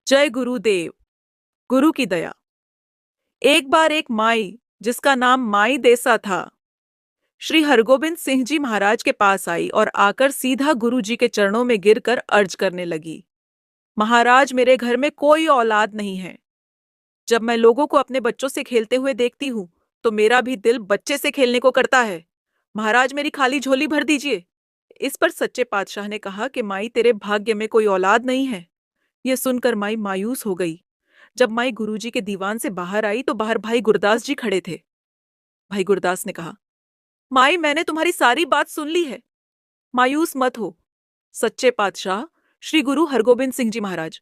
जय गुरुदेव। गुरु की दया। एक बार एक माई, जिसका नाम माई देसा था, श्री हरगोबिंद सिंह जी महाराज के पास आई और आकर सीधा गुरु जी के चरणों में गिरकर अर्ज करने लगी। महाराज, मेरे घर में कोई औलाद नहीं है। जब मैं लोगों को अपने बच्चों से खेलते हुए देखती हूँ तो मेरा भी दिल बच्चे से खेलने को करता है। महाराज, मेरी खाली झोली भर दीजिए। इस पर सच्चे पातशाह ने कहा कि माई, तेरे भाग्य में कोई औलाद नहीं है। यह सुनकर माई मायूस हो गई। जब माई गुरुजी के दीवान से बाहर आई तो बाहर भाई गुरदास जी खड़े थे। भाई गुरदास ने कहा, माई, मैंने तुम्हारी सारी बात सुन ली है। मायूस मत हो। सच्चे पातशाह श्री गुरु हरगोबिंद सिंह जी महाराज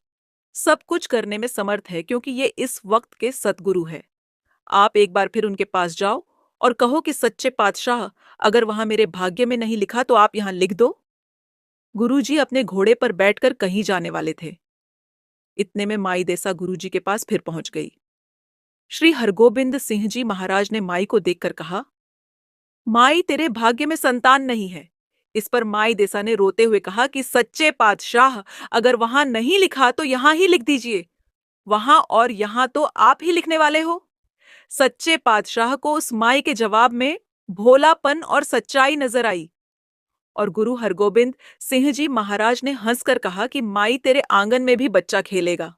सब कुछ करने में समर्थ है, क्योंकि ये इस वक्त के सतगुरु है। आप एक बार फिर उनके पास जाओ और कहो कि सच्चे पातशाह, अगर वहां मेरे भाग्य में नहीं लिखा तो आप यहां लिख दो। गुरुजी अपने घोड़े पर बैठकर कहीं जाने वाले थे। इतने में माई देसा गुरुजी के पास फिर पहुंच गई। श्री हरगोबिंद सिंह जी महाराज ने माई को देखकर कहा, माई, तेरे भाग्य में संतान नहीं है। इस पर माई देसा ने रोते हुए कहा कि सच्चे पातशाह, अगर वहां नहीं लिखा तो यहां ही लिख दीजिए। वहां और यहां तो आप ही लिखने वाले हो। सच्चे पातशाह को उस माई के जवाब में भोलापन और सच्चाई नजर आई और गुरु हरगोबिंद सिंह जी महाराज ने हंसकर कहा कि माई, तेरे आंगन में भी बच्चा खेलेगा।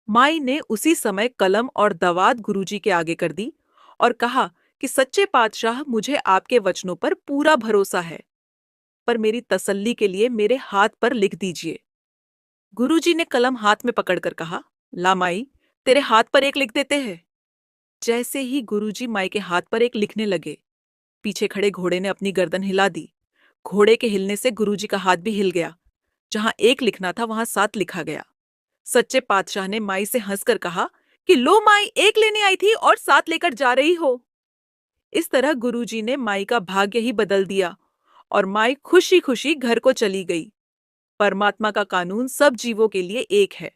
माई ने उसी समय कलम और दवात गुरुजी के आगे कर दी और कहा कि सच्चे पातशाह, मुझे आपके वचनों पर पूरा भरोसा है, पर मेरी तसल्ली के लिए मेरे हाथ पर लिख दीजिए। गुरुजी ने कलम हाथ में पकड़कर कहा, ला माई, तेरे हाथ पर एक लिख देते हैं। जैसे ही गुरुजी माई के हाथ पर एक लिखने लगे, पीछे खड़े घोड़े ने अपनी गर्दन हिला दी। घोड़े के हिलने से गुरुजी का हाथ भी हिल गया। जहां एक लिखना था वहां 7 लिखा गया। सच्चे पातशाह ने माई से हंसकर कहा कि लो माई, एक लेने आई थी और 7 लेकर जा रही हो। इस तरह गुरुजी ने माई का भाग्य ही बदल दिया और माई खुशी खुशी घर को चली गई। परमात्मा का कानून सब जीवों के लिए एक है,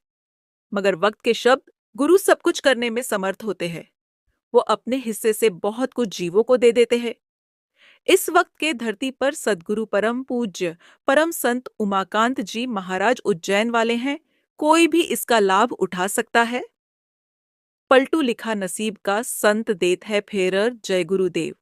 मगर वक्त के शब्द गुरु सब कुछ करने में समर्थ होते हैं। वो अपने हिस्से से बहुत कुछ जीवों को दे देते हैं। इस वक्त के धरती पर सद्गुरु परम पूज्य परम संत उमाकांत जी महाराज उज्जैन वाले हैं। कोई भी इसका लाभ उठा सकता है। पलटू लिखा नसीब का संत देत है फेरर। जय गुरुदेव।